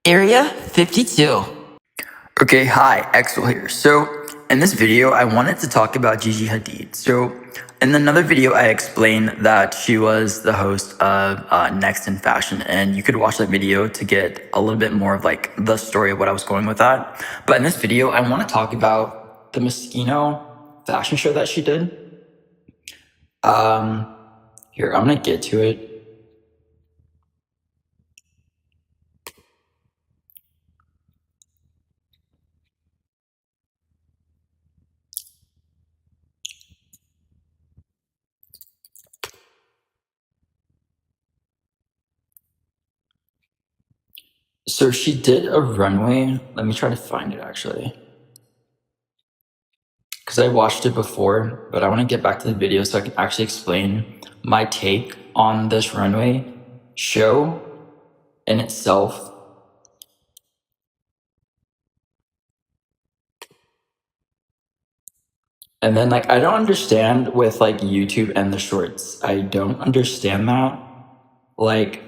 Area 52. Okay, hi, Axel here. So, in this video, I wanted to talk about Gigi Hadid. So, in another video, I explained that she was the host of Next in Fashion, and you could watch that video to get a little bit more of like the story of what I was going with that. But in this video, I want to talk about the Moschino fashion show that she did. Here, I'm gonna get to it. So she did a runway. Let me try to find it actually, because I watched it before, but I want to get back to the video so I can actually explain my take on this runway show in itself. And then like I don't understand with like YouTube and the shorts. I don't understand that. Like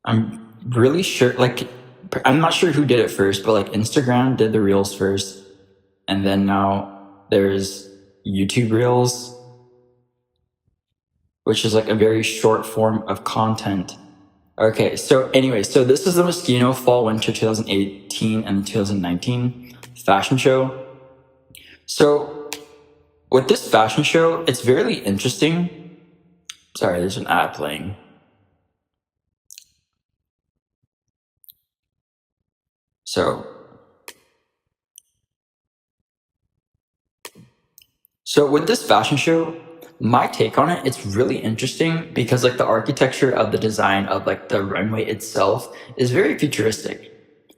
I'm really sure like I'm not sure who did it first, but like Instagram did the reels first, and then now there's YouTube reels, which is like a very short form of content. Okay, so anyway, so this is the Moschino Fall Winter 2018 and 2019 fashion show. So with this fashion show, it's very interesting. Sorry, there's an ad playing. So with this fashion show, my take on it, it's really interesting because like the architecture of the design of like the runway itself is very futuristic.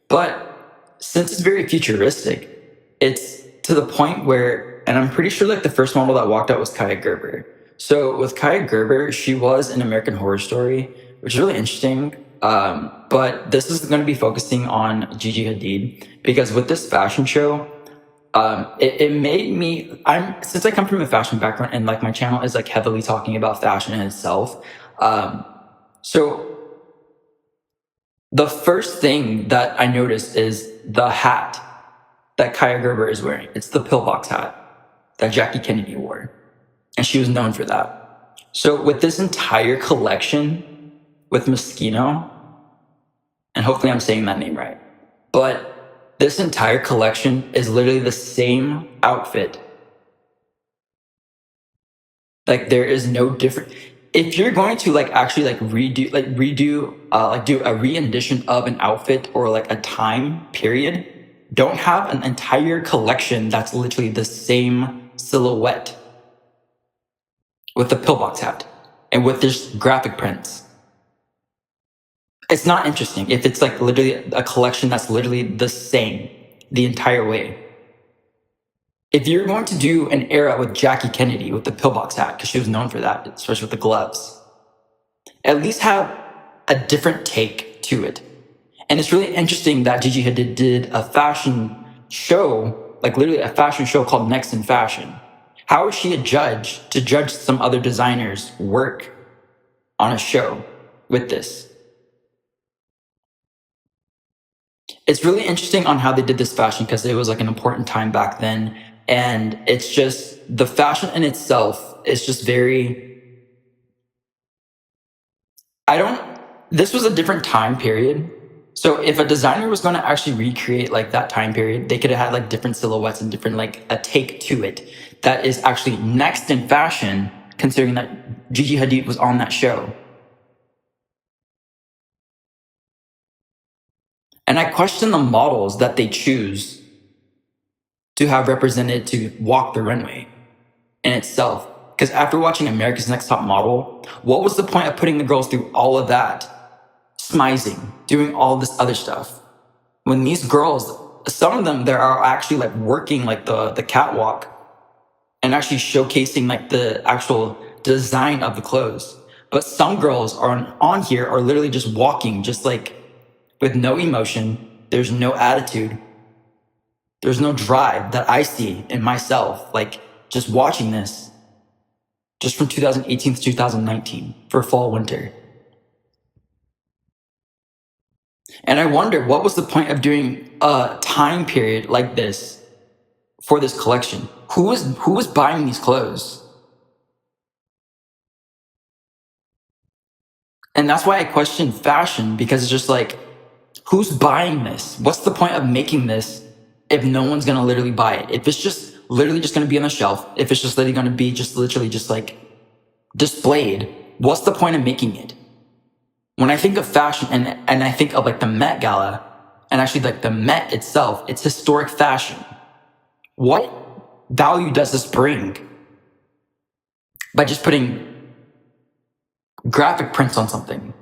But since it's very futuristic, it's to the point where, and I'm pretty sure like the first model that walked out was Kaya Gerber. So with Kaya Gerber, she was in American Horror Story, which is really interesting. But this is going to be focusing on Gigi Hadid because with this fashion show, it made me, since I come from a fashion background and like my channel is like heavily talking about fashion in itself. So the first thing that I noticed is the hat that Kaya Gerber is wearing. It's the pillbox hat that Jackie Kennedy wore, and she was known for that. So with this entire collection with Moschino, and hopefully I'm saying that name right, but this entire collection is literally the same outfit. Like there is no different. If you're going to like actually like redo like do a re-edition of an outfit or like a time period, don't have an entire collection that's literally the same silhouette with the pillbox hat and with this graphic prints. It's not interesting if it's like literally a collection that's literally the same the entire way. If you're going to do an era with Jackie Kennedy with the pillbox hat, because she was known for that, especially with the gloves, at least have a different take to it. And it's really interesting that Gigi Hadid did a fashion show, like literally a fashion show called Next in Fashion. How is she a judge to judge some other designers' work on a show with this? It's really interesting on how they did this fashion because it was like an important time back then. And it's just the fashion in itself is just very, this was a different time period. So if a designer was going to actually recreate like that time period, they could have had like different silhouettes and different like a take to it that is actually next in fashion, considering that Gigi Hadid was on that show. And I question the models that they choose to have represented to walk the runway in itself. Because after watching America's Next Top Model, what was the point of putting the girls through all of that? Smizing, doing all this other stuff. When these girls, some of them, they are actually like working like the catwalk and actually showcasing like the actual design of the clothes. But some girls are on here are literally just walking, just like with no emotion. There's no attitude. There's no drive that I see in myself. Like just watching this, just from 2018 to 2019 for fall winter. And I wonder what was the point of doing a time period like this for this collection? Who was buying these clothes? And that's why I question fashion, because it's just like, who's buying this? What's the point of making this if no one's gonna literally buy it? If it's just literally just gonna be on the shelf, if it's just literally gonna be just literally just like displayed, what's the point of making it? When I think of fashion and I think of like the Met Gala, and actually like the Met itself, it's historic fashion. What value does this bring by just putting graphic prints on something?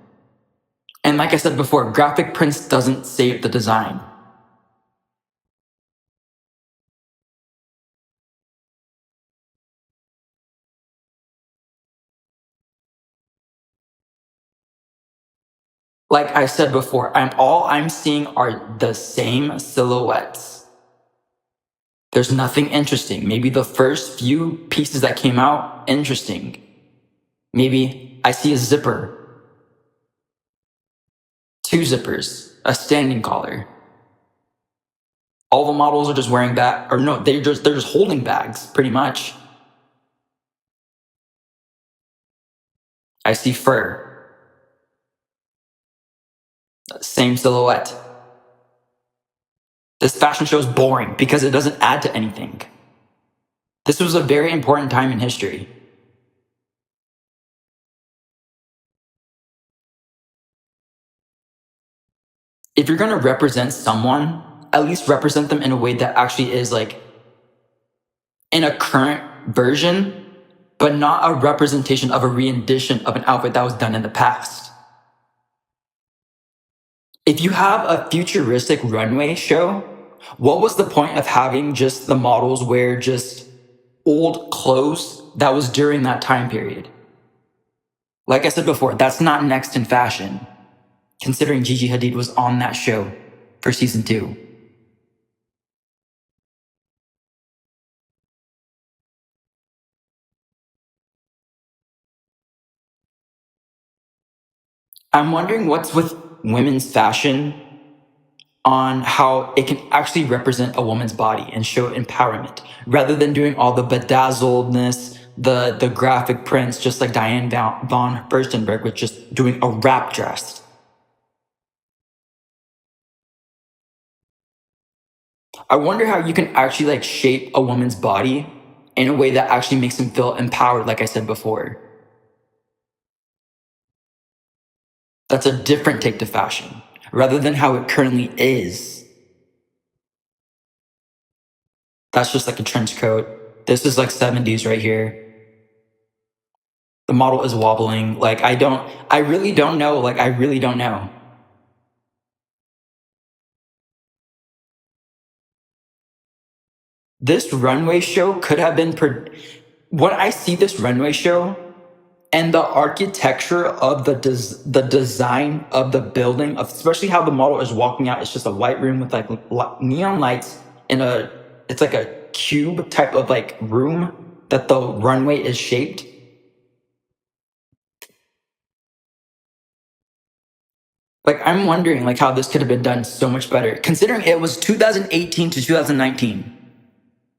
And like I said before, graphic prints doesn't save the design. Like I said before, all I'm seeing are the same silhouettes. There's nothing interesting. Maybe the first few pieces that came out, interesting. Maybe I see a zipper, two zippers, a standing collar. All the models are just wearing that, or no, they're just holding bags, pretty much. I see fur, same silhouette. This fashion show is boring because it doesn't add to anything. This was a very important time in history. If you're gonna represent someone, at least represent them in a way that actually is like in a current version, but not a representation of a rendition of an outfit that was done in the past. If you have a futuristic runway show, what was the point of having just the models wear just old clothes that was during that time period? Like I said before, that's not next in fashion, considering Gigi Hadid was on that show for season 2. I'm wondering what's with women's fashion on how it can actually represent a woman's body and show empowerment rather than doing all the bedazzledness, the graphic prints, just like Diane von Furstenberg with just doing a wrap dress. I wonder how you can actually like shape a woman's body in a way that actually makes them feel empowered, like I said before. That's a different take to fashion rather than how it currently is. That's just like a trench coat. This is like 70s right here. The model is wobbling. Like, I really don't know. Like, I really don't know. This runway show could have been, when I see this runway show and the architecture of the design of the building, especially how the model is walking out, it's just a white room with like neon lights in it's like a cube type of like room that the runway is shaped. Like, I'm wondering like how this could have been done so much better, considering it was 2018 to 2019.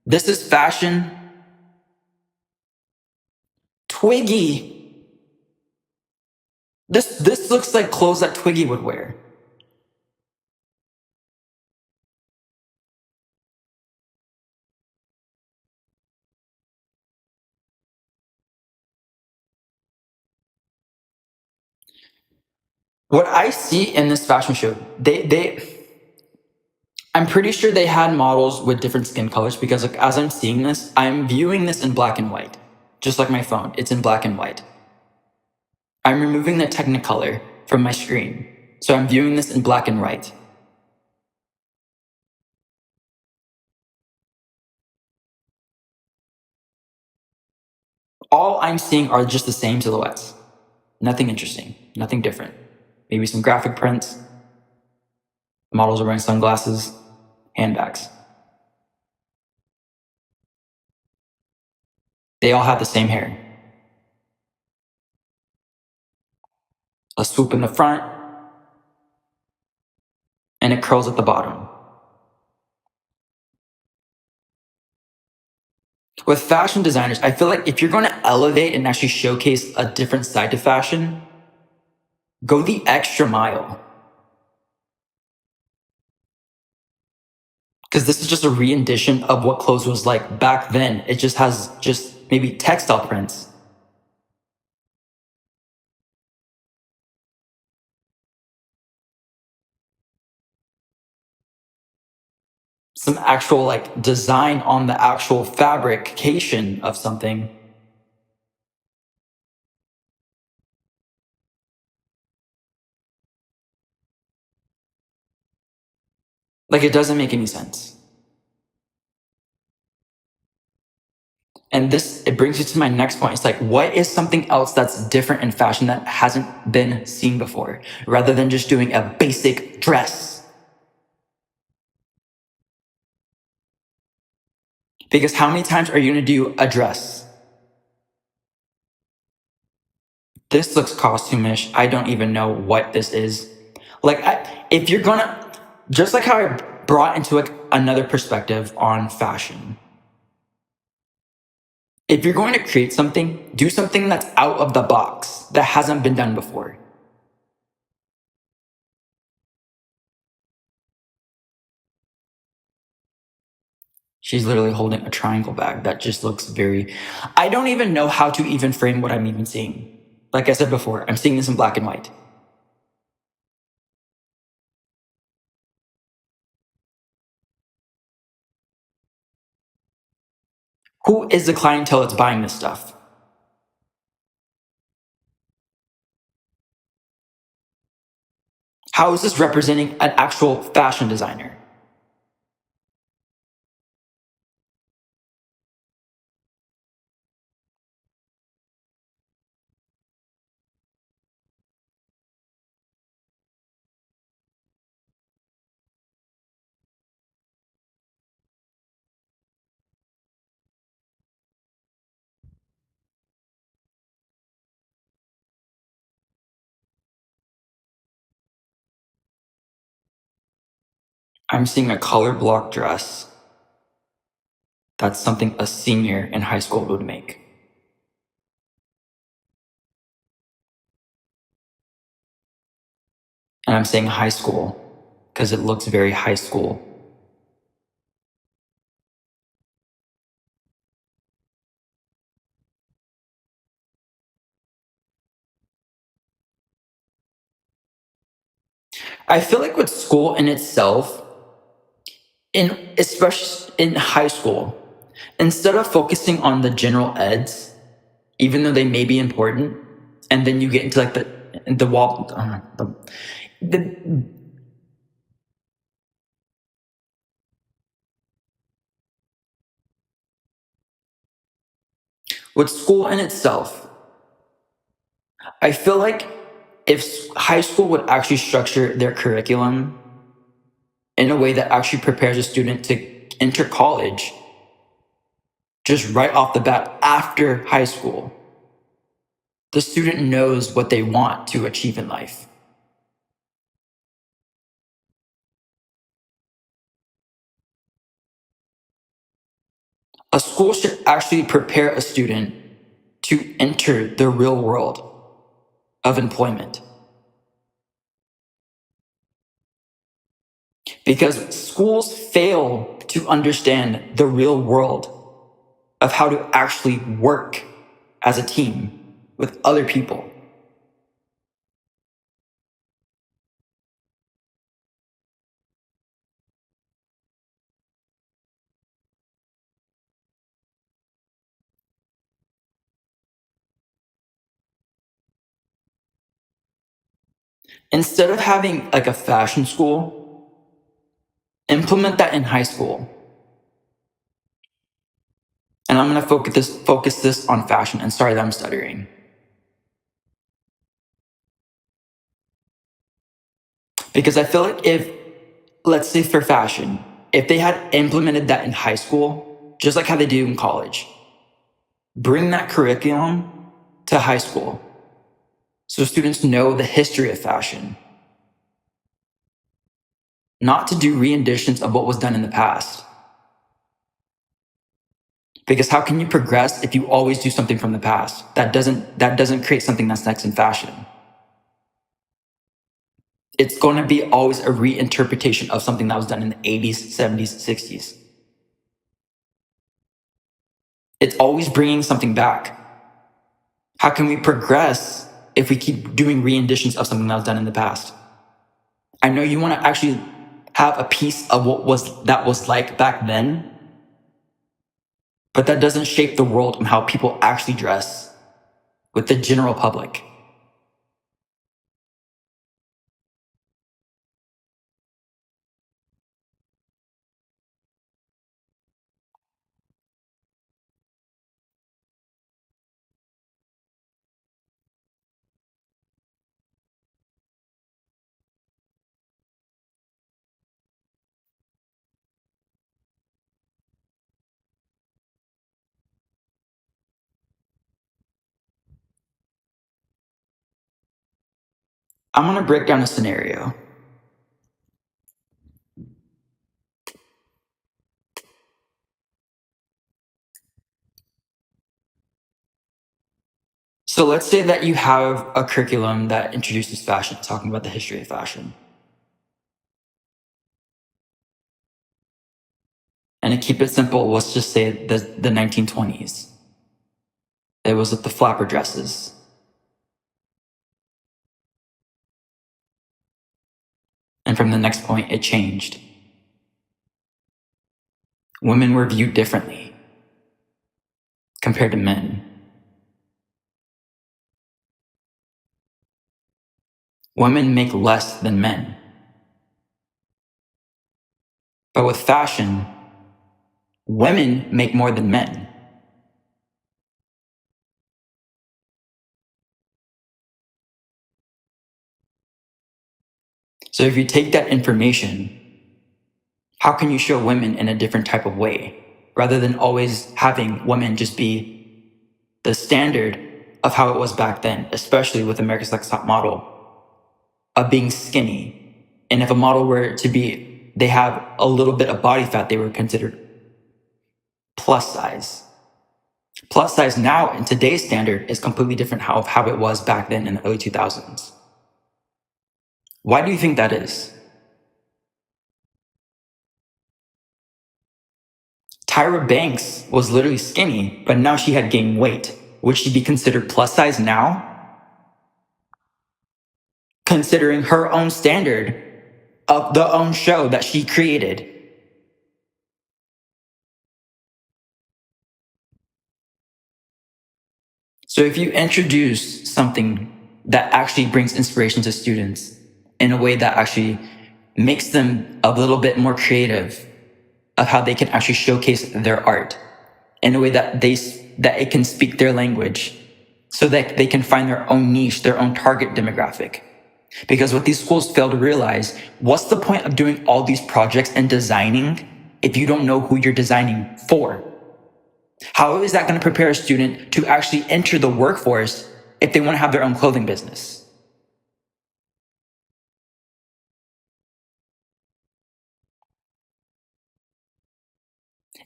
This is fashion. Twiggy. This looks like clothes that Twiggy would wear. What I see in this fashion show, I'm pretty sure they had models with different skin colors because like as I'm seeing this, I'm viewing this in black and white. Just like my phone, it's in black and white. I'm removing the Technicolor from my screen. So I'm viewing this in black and white. All I'm seeing are just the same silhouettes. Nothing interesting, nothing different. Maybe some graphic prints. Models are wearing sunglasses, handbags. They all have the same hair. A swoop in the front, and it curls at the bottom. With fashion designers, I feel like if you're going to elevate and actually showcase a different side to fashion, go the extra mile. Because this is just a rendition of what clothes was like back then. It just has just maybe textile prints, some actual like design on the actual fabrication of something. Like it doesn't make any sense. And this, it brings you to my next point. It's like, what is something else that's different in fashion that hasn't been seen before, rather than just doing a basic dress? Because how many times are you going to do a dress? This looks costumish. I don't even know what this is. Like, if you're gonna, just like how I brought into like another perspective on fashion, if you're going to create something, do something that's out of the box that hasn't been done before. She's literally holding a triangle bag that just looks very. I don't even know how to even frame what I'm even seeing. Like I said before, I'm seeing this in black and white. Who is the clientele that's buying this stuff? How is this representing an actual fashion designer? I'm seeing a color block dress. That's something a senior in high school would make. And I'm saying high school because it looks very high school. I feel like with school in itself, in especially in high school, instead of focusing on the general eds, even though they may be important, and then you get into like the wall, the with school in itself, I feel like if high school would actually structure their curriculum in a way that actually prepares a student to enter college just right off the bat after high school, the student knows what they want to achieve in life. A school should actually prepare a student to enter the real world of employment. Because schools fail to understand the real world of how to actually work as a team with other people. Instead of having like a fashion school, implement that in high school. And I'm going to focus this on fashion. And sorry that I'm stuttering. Because I feel like if, let's say for fashion, if they had implemented that in high school, just like how they do in college, bring that curriculum to high school so students know the history of fashion. not to do renditions of what was done in the past. Because how can you progress if you always do something from the past? That doesn't create something that's next in fashion. It's going to be always a reinterpretation of something that was done in the 80s, 70s, 60s. It's always bringing something back. How can we progress if we keep doing renditions of something that was done in the past? I know you want to actually have a piece of what was like back then, but that doesn't shape the world and how people actually dress with the general public. I'm going to break down a scenario. So let's say that you have a curriculum that introduces fashion, talking about the history of fashion. And to keep it simple, let's just say the 1920s. It was with the flapper dresses. And from the next point, it changed. Women were viewed differently compared to men. Women make less than men. But with fashion, women make more than men. So if you take that information, how can you show women in a different type of way rather than always having women just be the standard of how it was back then, especially with America's Next Top Model, of being skinny. And if a model were to be, they have a little bit of body fat, they were considered plus size. Plus size now in today's standard is completely different of how it was back then in the early 2000s. Why do you think that is? Tyra Banks was literally skinny, but now she had gained weight. Would she be considered plus size now? Considering her own standard of the own show that she created. So if you introduce something that actually brings inspiration to students in a way that actually makes them a little bit more creative of how they can actually showcase their art in a way that that it can speak their language so that they can find their own niche, their own target demographic. Because what these schools fail to realize, what's the point of doing all these projects and designing if you don't know who you're designing for? How is that going to prepare a student to actually enter the workforce if they want to have their own clothing business?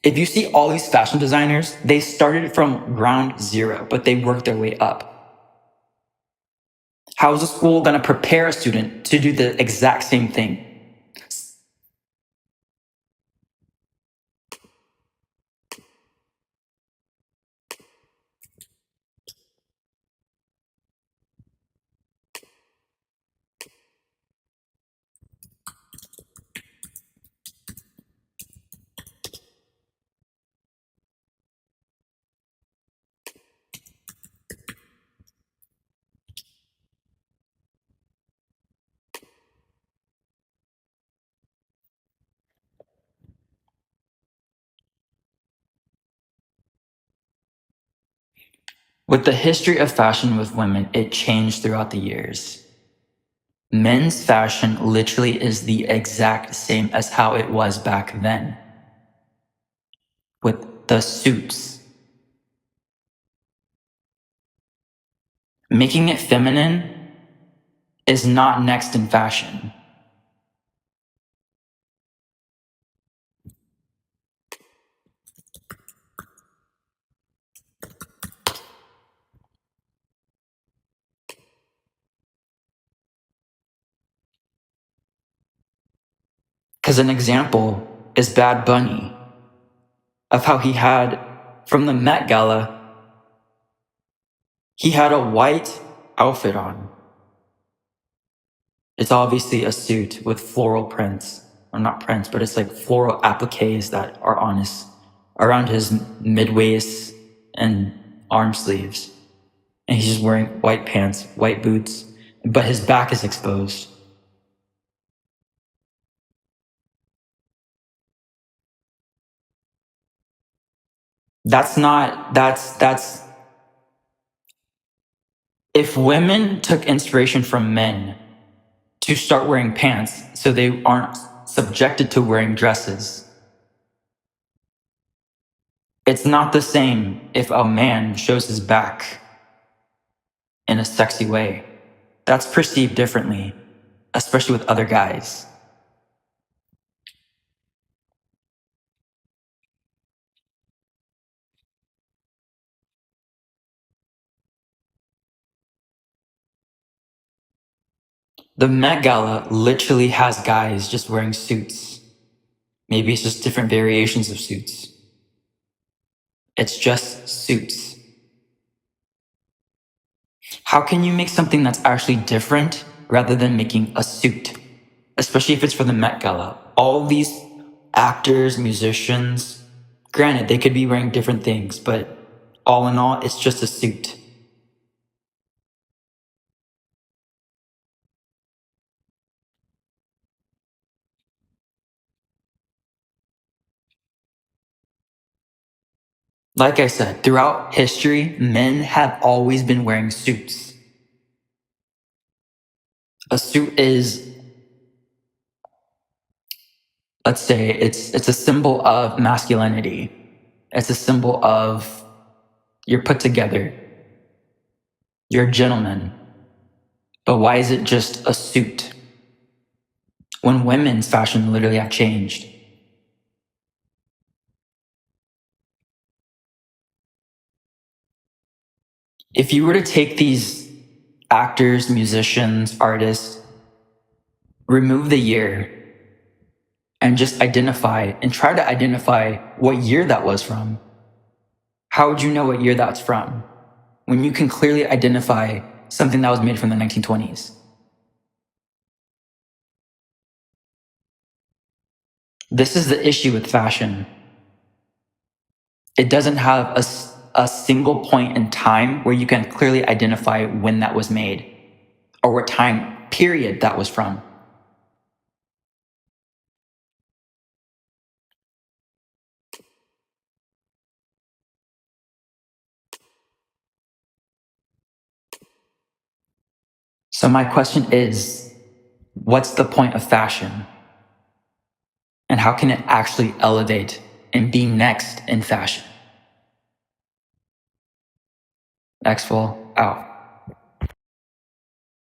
If you see all these fashion designers, they started from ground zero, but they worked their way up. How is a school going to prepare a student to do the exact same thing? With the history of fashion with women, it changed throughout the years. Men's fashion literally is the exact same as how it was back then. With the suits. Making it feminine is not next in fashion. Because an example is Bad Bunny, of how he had, from the Met Gala, he had a white outfit on. It's obviously a suit with floral prints, or not prints, but it's like floral appliques that are on his, around his mid waist and arm sleeves. And he's just wearing white pants, white boots, but his back is exposed. That's if women took inspiration from men to start wearing pants so they aren't subjected to wearing dresses, it's not the same if a man shows his back in a sexy way. That's perceived differently, especially with other guys. The Met Gala literally has guys just wearing suits. Maybe it's just different variations of suits. It's just suits. How can you make something that's actually different rather than making a suit? Especially if it's for the Met Gala. All these actors, musicians, granted, they could be wearing different things, but all in all, it's just a suit. Like I said, throughout history, men have always been wearing suits. A suit is, let's say, it's a symbol of masculinity. It's a symbol of you're put together. You're a gentleman. But why is it just a suit when women's fashion literally have changed? If you were to take these actors, musicians, artists, remove the year and just identify and try to identify what year that was from, how would you know what year that's from when you can clearly identify something that was made from the 1920s? This is the issue with fashion. It doesn't have a single point in time where you can clearly identify when that was made or what time period that was from. So my question is, what's the point of fashion? And how can it actually elevate and be next in fashion? Exful out.